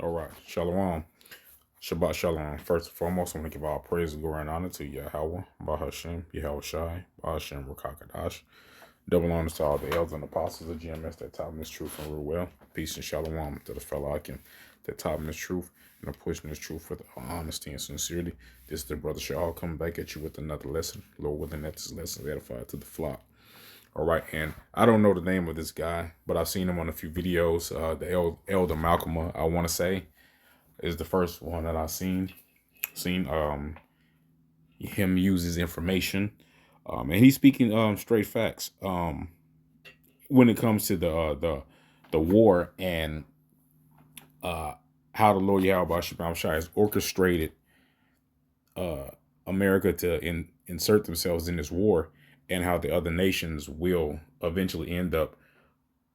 All right. Shalom. Shabbat Shalom. First and foremost, I want to give all praise and glory and honor to Yahweh, Bahashem, Yahweh Shai, Bahashem, Rakakadash. Double honors to all the elders and apostles of GMS that taught me this truth and rule well. Peace and shalom to the fellow Akim that taught me this truth and are pushing this truth with honesty and sincerity. This is the brother Shah coming back at you with another lesson. Lord willing that this lesson is edified to the flock. All right, and I don't know the name of this guy, but I've seen him on a few videos. The Elder Malcolm, I want to say, is the first one that I've seen him use his information, and he's speaking straight facts when it comes to the war and how the Lord Yahweh Shabbat Shai has orchestrated America to insert themselves in this war, and how the other nations will eventually end up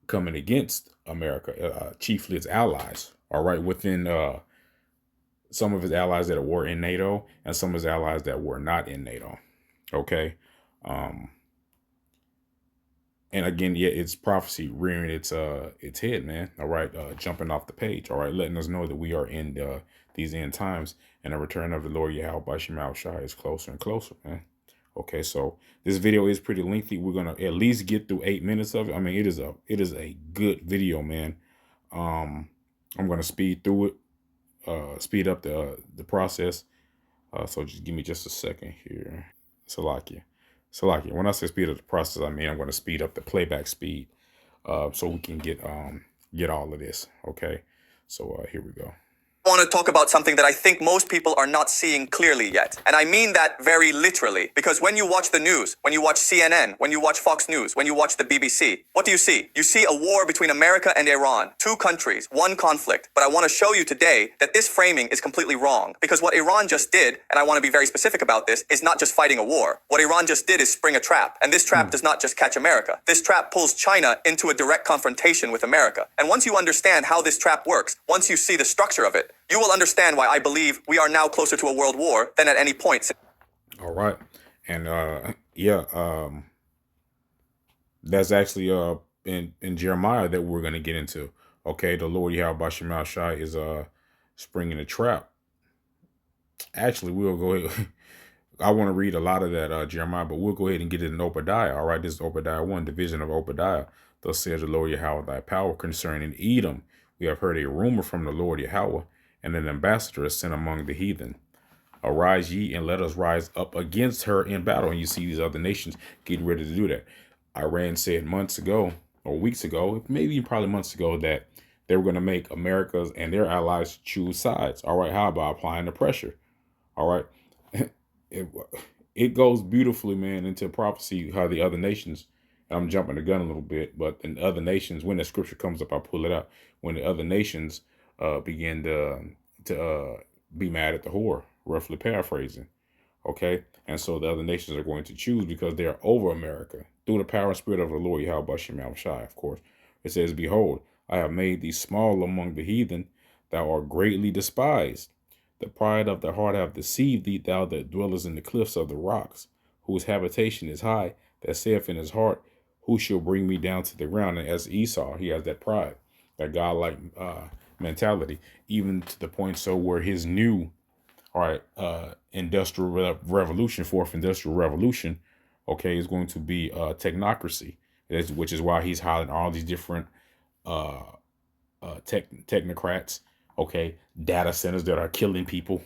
coming against America, chiefly its allies. All right, within some of his allies that were in NATO and some of his allies that were not in NATO. Okay. And again, yeah, it's prophecy rearing its head, man. All right, jumping off the page. All right, letting us know that we are in these end times, and the return of the Lord Yahweh by Shemal Shai is closer and closer, man. Okay, so this video is pretty lengthy. We're gonna at least get through 8 minutes of it. I mean, it is a good video, man. I'm gonna speed through it, speed up the process. So just give me just a second here. Salakia. When I say speed up the process, I mean I'm going to speed up the playback speed, so we can get all of this. Okay, so here we go. I want to talk about something that I think most people are not seeing clearly yet. And I mean that very literally, because when you watch the news, when you watch CNN, when you watch Fox News, when you watch the BBC, what do you see? You see a war between America and Iran. Two countries, one conflict. But I want to show you today that this framing is completely wrong, because what Iran just did, and I want to be very specific about this, is not just fighting a war. What Iran just did is spring a trap. And this trap does not just catch America. This trap pulls China into a direct confrontation with America. And once you understand how this trap works, once you see the structure of it, you will understand why I believe we are now closer to a world war than at any point. All right. And that's actually in Jeremiah that we're going to get into. Okay, the Lord Yahweh Shemal Shai is springing a trap. Actually, we'll go ahead. I want to read a lot of that Jeremiah, but we'll go ahead and get it in Obadiah. All right, this is Obadiah 1, division of Obadiah. Thus says the Lord Yahweh thy power concerning Edom. We have heard a rumor from the Lord Yahweh, and an ambassador is sent among the heathen. Arise ye, and let us rise up against her in battle. And you see these other nations getting ready to do that. Iran said months ago, or weeks ago, maybe probably months ago, that they were going to make America's and their allies choose sides. All right, how about applying the pressure? All right. It goes beautifully, man, into prophecy, how the other nations, and I'm jumping the gun a little bit, but in other nations, when the scripture comes up, I pull it out. When the other nations begin to be mad at the whore, roughly paraphrasing, okay? And so the other nations are going to choose because they are over America through the power and spirit of the Lord Yahweh Shemal Shai, of course. It says, behold, I have made thee small among the heathen, thou art greatly despised. The pride of the heart hath deceived thee, thou that dwellest in the cliffs of the rocks, whose habitation is high, that saith in his heart, who shall bring me down to the ground? And as Esau, he has that pride, that godlike mentality, even to the point so where his new, industrial revolution, fourth industrial revolution, okay, is going to be technocracy, which is why he's hiring all these different technocrats, okay, data centers that are killing people.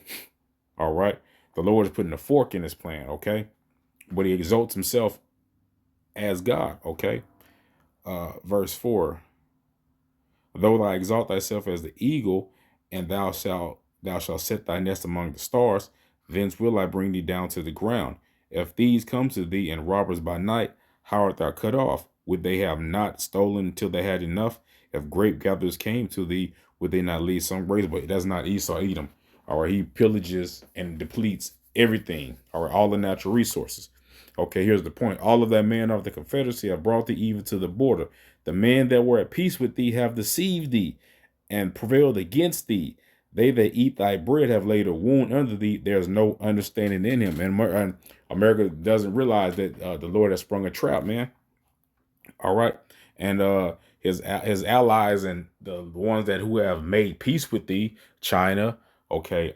All right. The Lord is putting a fork in his plan, okay? But he exalts himself as God, okay? Verse 4. Though thou exalt thyself as the eagle, and thou shalt set thy nest among the stars, thence will I bring thee down to the ground. If thieves come to thee and robbers by night, how art thou cut off? Would they have not stolen till they had enough? If grape gatherers came to thee, would they not leave some grapes? But that's not Esau, Edom. All right, he pillages and depletes everything. All right, all the natural resources. Okay, here's the point. All of that man of the confederacy have brought thee even to the border. The men that were at peace with thee have deceived thee and prevailed against thee. They that eat thy bread have laid a wound under thee. There's no understanding in him. And America doesn't realize that the Lord has sprung a trap, man. All right. And his allies and the ones that who have made peace with thee, China, okay,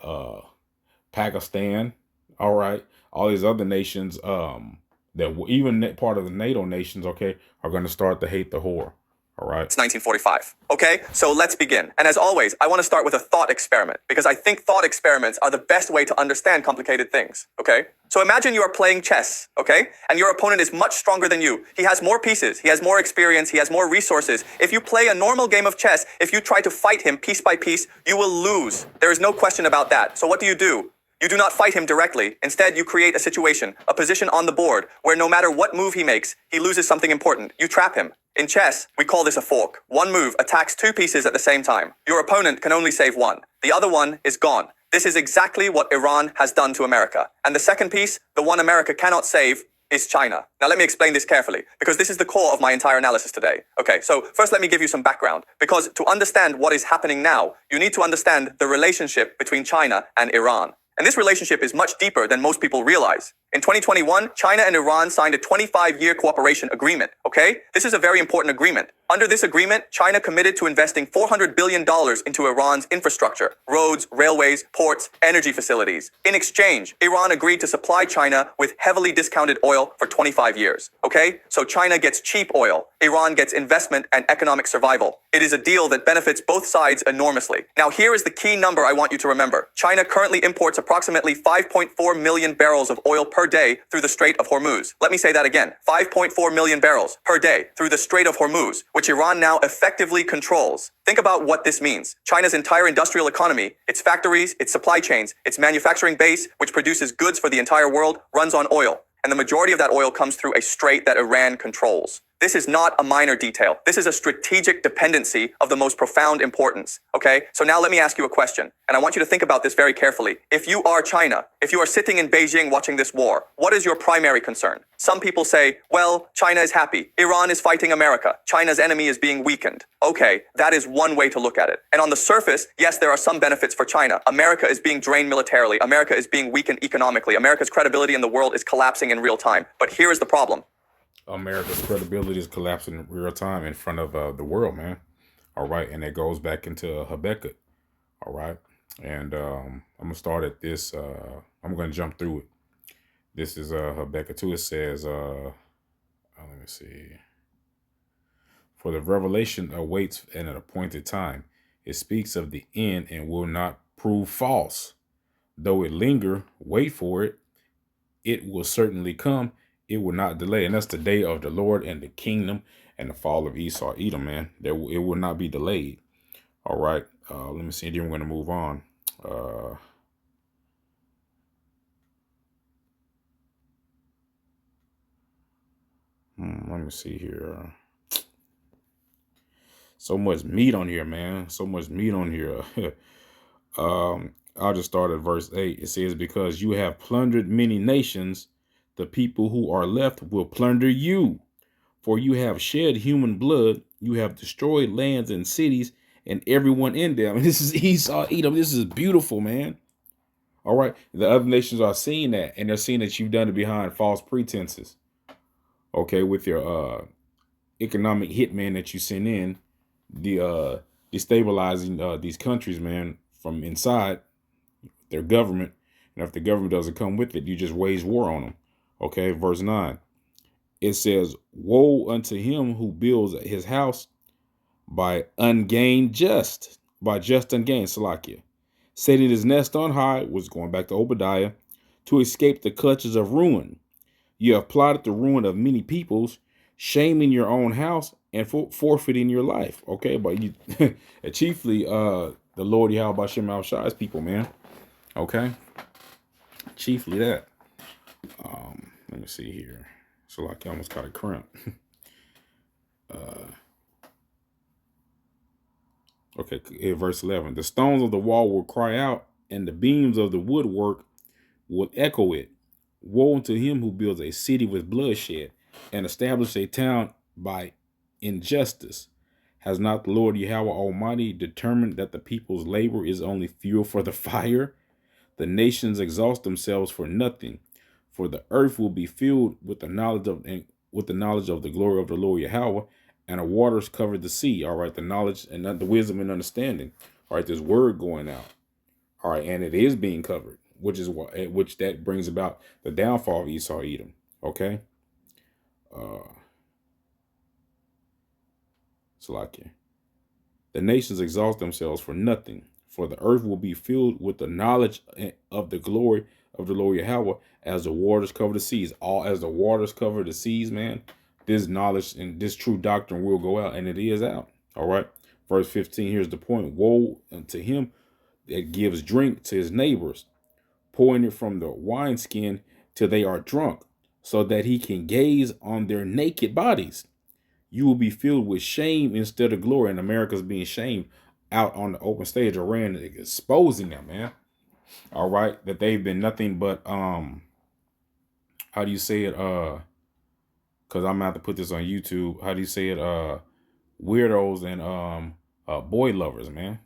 Pakistan, all right, all these other nations, that even part of the NATO nations, okay, are going to start to hate the whore. All right. It's 1945. Okay, so let's begin. And as always, I want to start with a thought experiment because I think thought experiments are the best way to understand complicated things. Okay, so imagine you are playing chess, okay, and your opponent is much stronger than you. He has more pieces, he has more experience, he has more resources. If you play a normal game of chess, if you try to fight him piece by piece, you will lose. There is no question about that. So what do? You do not fight him directly. Instead, you create a situation, a position on the board, where no matter what move he makes, he loses something important. You trap him. In chess, we call this a fork. One move attacks two pieces at the same time. Your opponent can only save one. The other one is gone. This is exactly what Iran has done to America. And the second piece, the one America cannot save, is China. Now let me explain this carefully, because this is the core of my entire analysis today. Okay, so first let me give you some background, because to understand what is happening now, you need to understand the relationship between China and Iran. And this relationship is much deeper than most people realize. In 2021, China and Iran signed a 25-year cooperation agreement, okay? This is a very important agreement. Under this agreement, China committed to investing $400 billion into Iran's infrastructure, roads, railways, ports, energy facilities. In exchange, Iran agreed to supply China with heavily discounted oil for 25 years, okay? So China gets cheap oil, Iran gets investment and economic survival. It is a deal that benefits both sides enormously. Now here is the key number I want you to remember. China currently imports approximately 5.4 million barrels of oil per day through the Strait of Hormuz. Let me say that again. 5.4 million barrels per day through the Strait of Hormuz, which Iran now effectively controls. Think about what this means. China's entire industrial economy, its factories, its supply chains, its manufacturing base, which produces goods for the entire world, runs on oil. And the majority of that oil comes through a strait that Iran controls. This is not a minor detail. This is a strategic dependency of the most profound importance, okay? So now let me ask you a question, and I want you to think about this very carefully. If you are China, if you are sitting in Beijing watching this war, what is your primary concern? Some people say, well, China is happy. Iran is fighting America. China's enemy is being weakened. Okay, that is one way to look at it. And on the surface, yes, there are some benefits for China. America is being drained militarily. America is being weakened economically. America's credibility in the world is collapsing in real time. But here is the problem. America's credibility is collapsing in real time in front of the world, man. All right, and it goes back into Habakkuk. All right, and I'm gonna start at this. I'm gonna jump through it. This is Habakkuk 2. It says, let me see. For the revelation awaits at an appointed time. It speaks of the end and will not prove false. Though it linger, wait for it. It will certainly come. It will not delay. And that's the day of the Lord and the kingdom and the fall of Esau, Edom, man. It will not be delayed. All right. Let me see. Then we're going to move on. Let me see here. So much meat on here, man. So much meat on here. I'll just start at verse 8. It says, because you have plundered many nations, the people who are left will plunder you. For you have shed human blood, you have destroyed lands and cities and everyone in them. And this is Esau, Edom. This is beautiful, man. All right. The other nations are seeing that, and they're seeing that you've done it behind false pretenses. Okay, with your economic hitman that you send in, the destabilizing these countries, man, from inside their government. And if the government doesn't come with it, you just wage war on them. Okay, verse 9. It says, woe unto him who builds his house by just ungained, Salakia. Setting his nest on high, was going back to Obadiah, to escape the clutches of ruin. You have plotted the ruin of many peoples, shaming your own house and forfeiting your life. Okay, but you, chiefly, the Lord Yahweh Shem Al Shai's people, man. Okay, chiefly that. Let me see here. So like I almost caught a cramp. Okay, verse 11. The stones of the wall will cry out, and the beams of the woodwork will echo it. Woe unto him who builds a city with bloodshed and establishes a town by injustice. Has not the Lord Yahweh Almighty determined that the people's labor is only fuel for the fire? The nations exhaust themselves for nothing, for the earth will be filled with the knowledge of the glory of the Lord Yahweh, and the waters covered the sea. All right, the knowledge and the wisdom and understanding. All right, this word going out. All right, and it is being covered, which that brings about the downfall of Esau Edom. Okay, Salakia. The nations exalt themselves for nothing, for the earth will be filled with the knowledge of the glory of the Lord Yahweh, as the waters cover the seas. All as the waters cover the seas, man, this knowledge and this true doctrine will go out, and it is out. All right. Verse 15, here's the point. Woe unto him that gives drink to his neighbors, pouring it from the wineskin till they are drunk, so that he can gaze on their naked bodies. You will be filled with shame instead of glory. And America's being shamed out on the open stage. Iran exposing them, man. All right. That they've been nothing but how do you say it? Because I'm gonna have to put this on YouTube. How do you say it? Weirdos and boy lovers, man.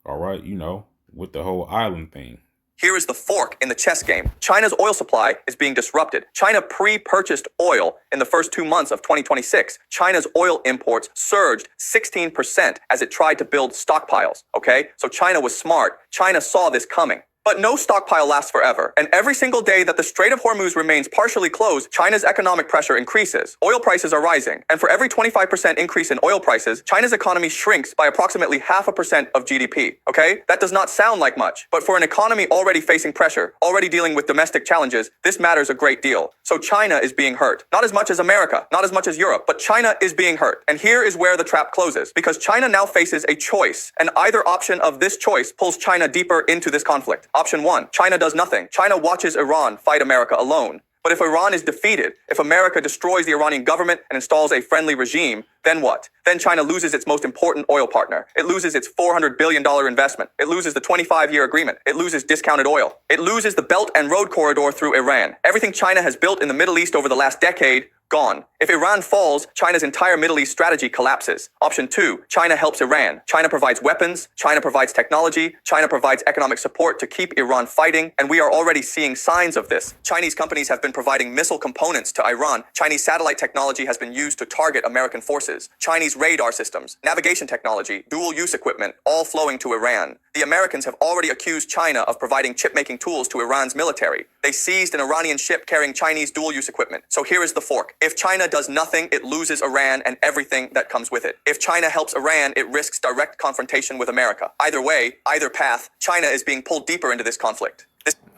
All right, you know, with the whole island thing. Here is the fork in the chess game. China's oil supply is being disrupted. China pre-purchased oil in the first 2 months of 2026. China's oil imports surged 16% as it tried to build stockpiles, okay? So China was smart. China saw this coming. But no stockpile lasts forever, and every single day that the Strait of Hormuz remains partially closed, China's economic pressure increases. Oil prices are rising, and for every 25% increase in oil prices, China's economy shrinks by approximately 0.5% of GDP, okay? That does not sound like much, but for an economy already facing pressure, already dealing with domestic challenges, this matters a great deal. So China is being hurt. Not as much as America, not as much as Europe, but China is being hurt. And here is where the trap closes, because China now faces a choice, and either option of this choice pulls China deeper into this conflict. Option 1, China does nothing. China watches Iran fight America alone. But if Iran is defeated, if America destroys the Iranian government and installs a friendly regime, then what? Then China loses its most important oil partner. It loses its $400 billion investment. It loses the 25-year agreement. It loses discounted oil. It loses the Belt and Road Corridor through Iran. Everything China has built in the Middle East over the last decade, gone. If Iran falls, China's entire Middle East strategy collapses. Option 2, China helps Iran. China provides weapons, China provides technology, China provides economic support to keep Iran fighting, and we are already seeing signs of this. Chinese companies have been providing missile components to Iran. Chinese satellite technology has been used to target American forces. Chinese radar systems, navigation technology, dual-use equipment, all flowing to Iran. The Americans have already accused China of providing chip-making tools to Iran's military. They seized an Iranian ship carrying Chinese dual-use equipment. So here is the fork. If China does nothing, it loses Iran and everything that comes with it. If China helps Iran, it risks direct confrontation with America. Either way, either path, China is being pulled deeper into this conflict.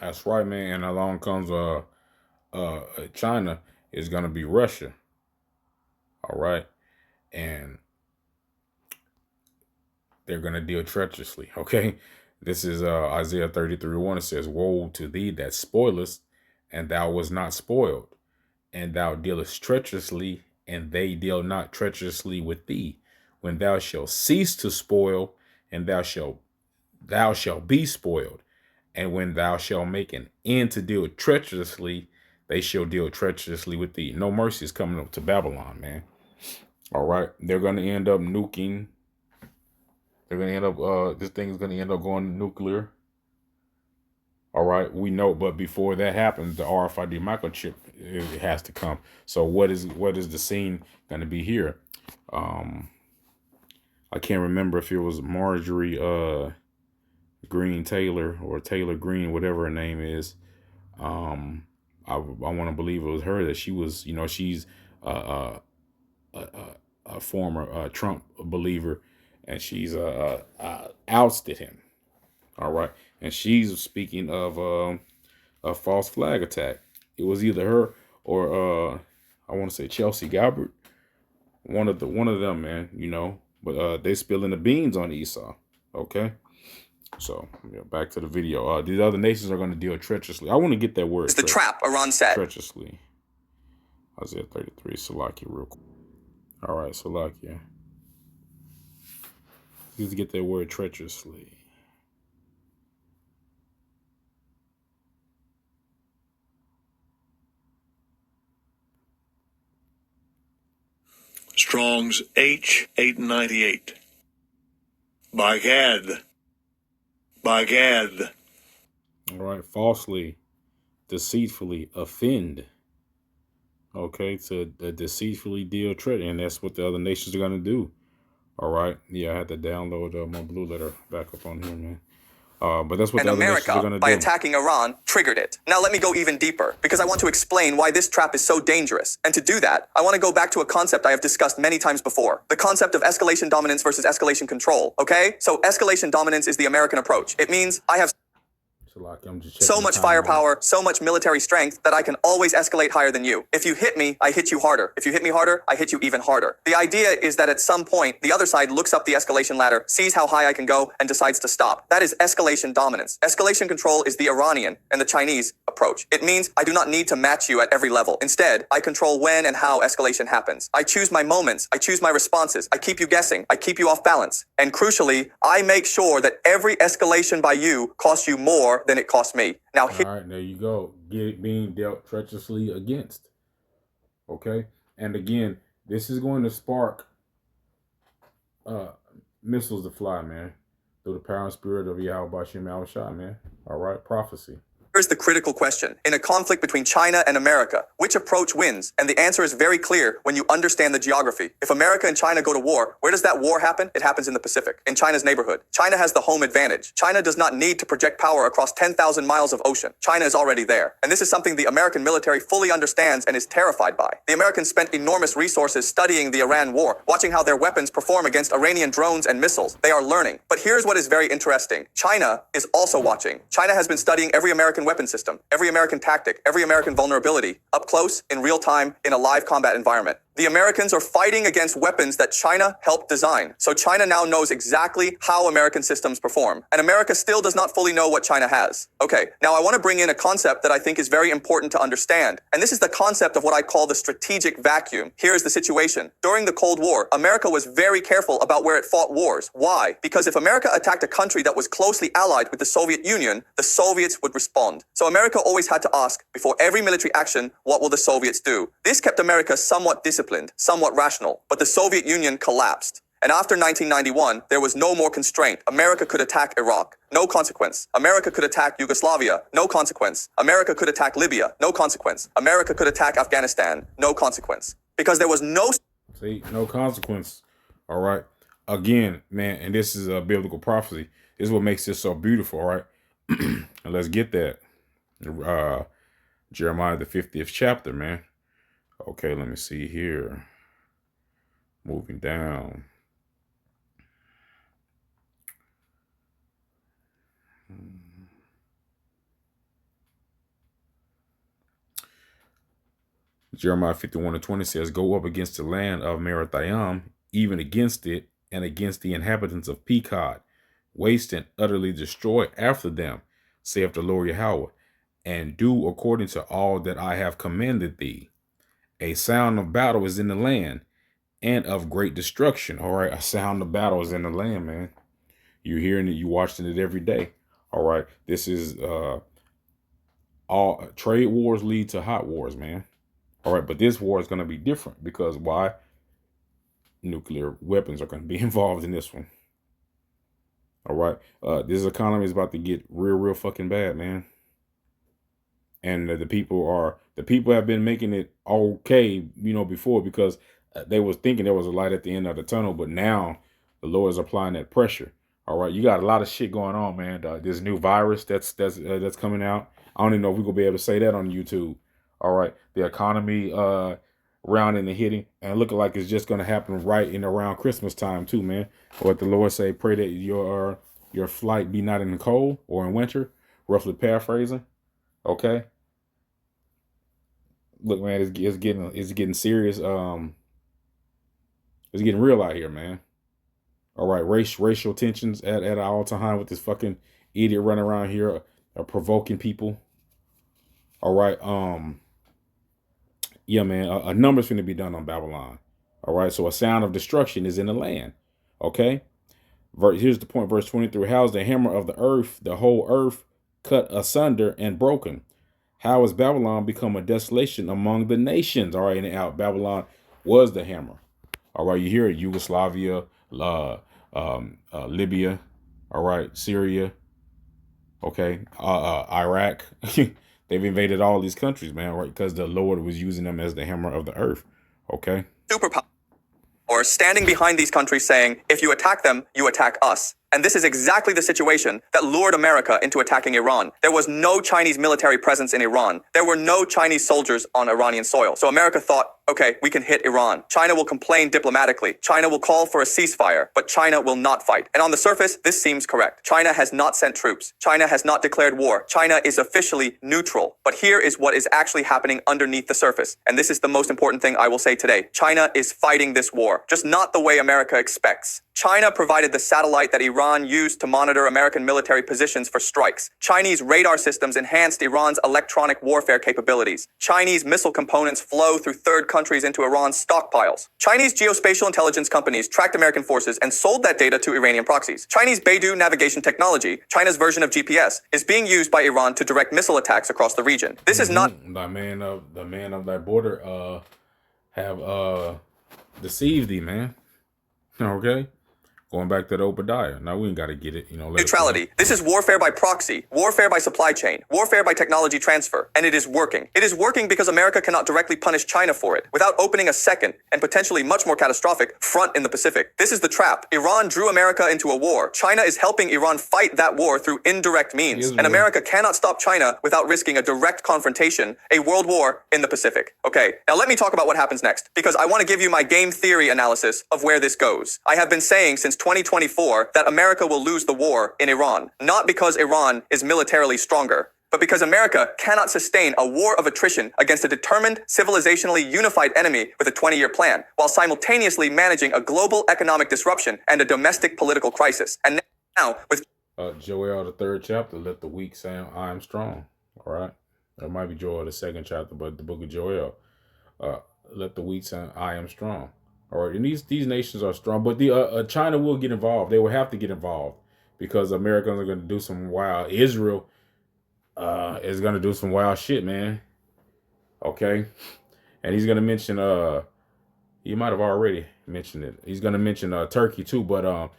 That's right, man. And along comes China is gonna be Russia. All right, and they're gonna deal treacherously. Okay, this is Isaiah 33:1. It says, "Woe to thee that spoilest, and thou was not spoiled, and thou dealest treacherously, and they deal not treacherously with thee. When thou shalt cease to spoil, and thou shalt be spoiled. And when thou shalt make an end to deal treacherously, they shall deal treacherously with thee." No mercy is coming up to Babylon, man. All right, they're gonna end up nuking. They're gonna end up. This thing is gonna end up going nuclear. All right, we know, but before that happens, the RFID microchip, it has to come. So what is the scene going to be here? I can't remember if it was Marjorie Green Taylor or Taylor Green, whatever her name is. I want to believe it was her, that she was, you know, she's a former Trump believer, and she's ousted him. All right, and she's speaking of a false flag attack. It was either her or I want to say Chelsea Gabbard, one of them, man. You know, but they spilling the beans on Esau. Okay, so back to the video. These other nations are going to deal treacherously. I want to get that word. It's the trap Iran set. Treacherously. Isaiah 33, Salakia, real quick. All right, Salakia. Let's get that word treacherously. Strong's H898. By Gad. By Gad. All right, falsely, deceitfully, offend. Okay, to deceitfully deal trick, and that's what the other nations are gonna do. All right. Yeah, I had to download my blue letter back up on here, man. But that's what And the other nations are America, gonna by do. attacking Iran, triggered it. Now let me go even deeper, because I want to explain why this trap is so dangerous. And to do that, I want to go back to a concept I have discussed many times before. The concept of escalation dominance versus escalation control, okay? So escalation dominance is the American approach. It means I have So like, I'm just so checking the much time on firepower, so much military strength that I can always escalate higher than you. If you hit me, I hit you harder. If you hit me harder, I hit you even harder. The idea is that at some point, the other side looks up the escalation ladder, sees how high I can go, and decides to stop. That is escalation dominance. Escalation control is the Iranian and the Chinese approach. It means I do not need to match you at every level. Instead, I control when and how escalation happens. I choose my moments. I choose my responses. I keep you guessing. I keep you off balance. And crucially, I make sure that every escalation by you costs you more than it costs me. Now, All right, there you go. Being dealt treacherously against. Okay, and again, this is going to spark uh missiles to fly, man, through the power and spirit of Yahweh Bashim Al Shah, man. All right, prophecy. here's the critical question. In a conflict between China and America, which approach wins? And the answer is very clear when you understand the geography. If America and China go to war, where does that war happen? It happens in the Pacific, in China's neighborhood. China has the home advantage. China does not need to project power across 10,000 miles of ocean. China is already there. And this is something the American military fully understands and is terrified by. The Americans spent enormous resources studying the Iran war, watching how their weapons perform against Iranian drones and missiles. They are learning. But here's what is very interesting. China is also watching. China has been studying every American weapon system, every American tactic, every American vulnerability, up close, in real time, in a live combat environment. The Americans are fighting against weapons that China helped design. So China now knows exactly how American systems perform. And America still does not fully know what China has. Okay, now I want to bring in a concept that I think is very important to understand. And this is the concept of what I call the strategic vacuum. Here's the situation. During the Cold War, America was very careful about where it fought wars. Why? Because if America attacked a country that was closely allied with the Soviet Union, the Soviets would respond. So America always had to ask, before every military action, what will the Soviets do? This kept America somewhat disciplined, somewhat rational, but the Soviet Union collapsed. And after 1991, there was no more constraint. America could attack Iraq, no consequence. America could attack Yugoslavia, no consequence. America could attack Libya, no consequence. America could attack Afghanistan, no consequence. Because there was no... See, no consequence. All right. Again, man, and this is a biblical prophecy. This is what makes this so beautiful, all right? And let's get that. Jeremiah, the 50th chapter, man. Okay, let me see here. Moving down. Jeremiah 51:20 says, "Go up against the land of Merathaim, even against it, and against the inhabitants of Pekod, waste and utterly destroy after them, saith the Lord Yahweh, and do according to all that I have commanded thee. A sound of battle is in the land, and of great destruction." All right, a sound of battle is in the land, man. You're hearing it, you watching it every day. All right, this is all trade wars lead to hot wars, man. All right, but this war is going to be different because why? Nuclear weapons are going to be involved in this one. All right, this economy is about to get real fucking bad, man. And the people have been making it okay, before because they was thinking there was a light at the end of the tunnel, but now the Lord is applying that pressure. All right, you got a lot of shit going on, man. This new virus that's coming out. I don't even know if we're gonna be able to say that on YouTube. All right, the economy rounding and hitting and looking like it's just gonna happen right in around Christmas time too, man. What the Lord say, pray that your flight be not in the cold or in winter. Roughly paraphrasing. Okay. Look, man, it's getting serious. It's getting real out here, man. All right, racial tensions at an all time high with this fucking idiot running around here, provoking people. All right, yeah, man, a number's going to be done on Babylon. All right, so a sound of destruction is in the land. Okay, here's the point, verse 23. How is the hammer of the earth, the whole earth, cut asunder and broken? How has Babylon become a desolation among the nations? All right, and out Babylon was the hammer. All right, you hear it, Yugoslavia, Libya, all right, Syria, okay, Iraq. They've invaded all these countries, man, right? Because the Lord was using them as the hammer of the earth. Okay. superpower or standing behind these countries saying, if you attack them, you attack us. And this is exactly the situation that lured America into attacking Iran. There was no Chinese military presence in Iran. There were no Chinese soldiers on Iranian soil. So America thought, okay, we can hit Iran. China will complain diplomatically. China will call for a ceasefire, but China will not fight. And on the surface, this seems correct. China has not sent troops. China has not declared war. China is officially neutral. But here is what is actually happening underneath the surface. And this is the most important thing I will say today. China is fighting this war, just not the way America expects. China provided the satellite that Iran used to monitor American military positions for strikes. Chinese radar systems enhanced Iran's electronic warfare capabilities. Chinese missile components flow through third countries into Iran's stockpiles. Chinese geospatial intelligence companies tracked American forces and sold that data to Iranian proxies. Chinese Beidou navigation technology, China's version of GPS, is being used by Iran to direct missile attacks across the region. This is not the man of that border have deceived thee, man. Okay. Going back to the Obadiah. Now we ain't got to get it, neutrality. This is warfare by proxy, warfare by supply chain, warfare by technology transfer, and it is working. It is working because America cannot directly punish China for it without opening a second and potentially much more catastrophic front in the Pacific. This is the trap. Iran drew America into a war. China is helping Iran fight that war through indirect means, and America cannot stop China without risking a direct confrontation, a world war in the Pacific. Okay, now let me talk about what happens next, because I want to give you my game theory analysis of where this goes. I have been saying since 2024 that America will lose the war in Iran, not because Iran is militarily stronger, but because America cannot sustain a war of attrition against a determined, civilizationally unified enemy with a 20-year plan, while simultaneously managing a global economic disruption and a domestic political crisis. And now, with Joel, the 3rd chapter, let the weak say, I am strong. All right. It might be Joel, the 2nd chapter, but the book of Joel, let the weak say, I am strong. All right, and these nations are strong, but the China will get involved. They will have to get involved because Americans are going to do some wild. Israel is going to do some wild shit, man. Okay, and he's going to mention he might have already mentioned it. He's going to mention Turkey too, but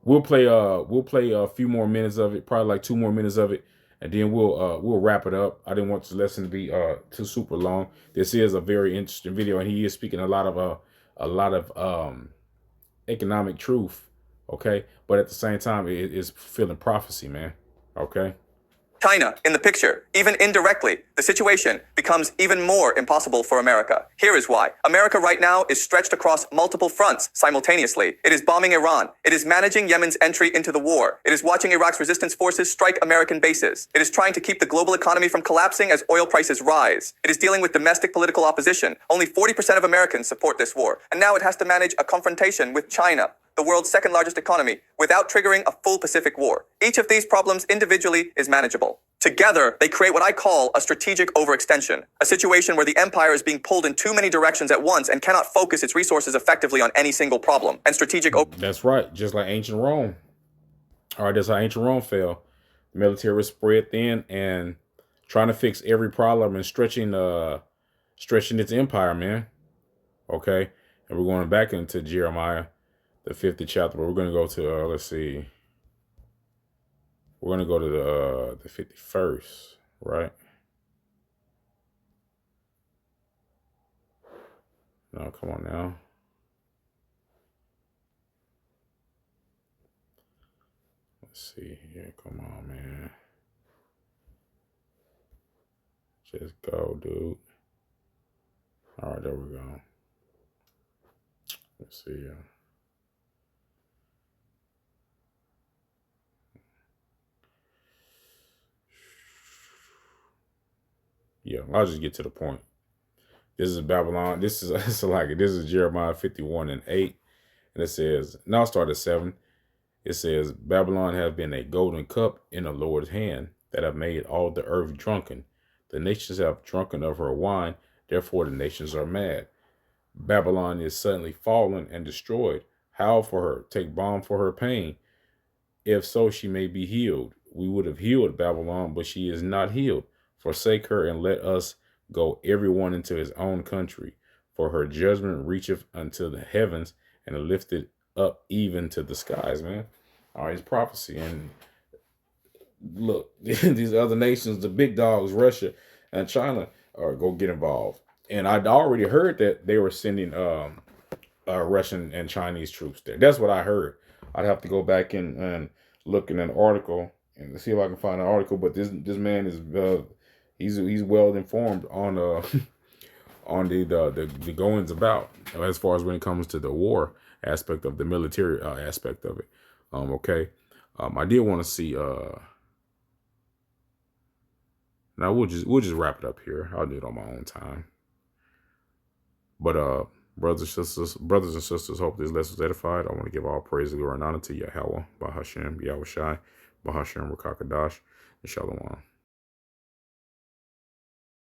we'll play a few more minutes of it, probably like 2 more minutes of it, and then we'll wrap it up. I didn't want this lesson to be too super long. This is a very interesting video, and he is speaking a lot of economic truth, okay? But at the same time, it is fulfilling prophecy, man, okay? China in the picture, even indirectly, the situation becomes even more impossible for America. Here is why. America right now is stretched across multiple fronts simultaneously. It is bombing Iran. It is managing Yemen's entry into the war. It is watching Iraq's resistance forces strike American bases. It is trying to keep the global economy from collapsing as oil prices rise. It is dealing with domestic political opposition. Only 40% of Americans support this war. And now it has to manage a confrontation with China, the world's 2nd largest economy, without triggering a full Pacific war. Each of these problems individually is manageable. Together, they create what I call a strategic overextension, a situation where the empire is being pulled in too many directions at once and cannot focus its resources effectively on any single problem. And That's right, just like ancient Rome. All right, that's how ancient Rome fell. The military was spread thin and trying to fix every problem and stretching its empire, man. Okay, and we're going back into Jeremiah, the 50th chapter, but we're going to go to, let's see. We're going to go to the 51st, right? No, come on now. Let's see here. Come on, man. Just go, dude. All right, there we go. Let's see. Yeah, I'll just get to the point. This is Babylon. This is Jeremiah 51:8. And it says, now I'll start at 7. It says, Babylon has been a golden cup in the Lord's hand that have made all the earth drunken. The nations have drunken of her wine, therefore the nations are mad. Babylon is suddenly fallen and destroyed. Howl for her, take balm for her pain. If so, she may be healed. We would have healed Babylon, but she is not healed. Forsake her and let us go everyone into his own country. For her judgment reacheth unto the heavens and lifted up even to the skies, man. All right, it's prophecy. And look, these other nations, the big dogs, Russia and China, are go get involved. And I'd already heard that they were sending Russian and Chinese troops there. That's what I heard. I'd have to go back and look in an article and see if I can find an article. But this man is he's well informed on on the goings about as far as when it comes to the war aspect of the military aspect of it. Okay. I did want to see. Now we'll just wrap it up here. I'll do it on my own time. But brothers and sisters, hope this lesson was edified. I want to give all praise, glory, and honor to Yahweh, Bahashem, Yahweh Shai, Bahashem, Rakakadash, and Shalom.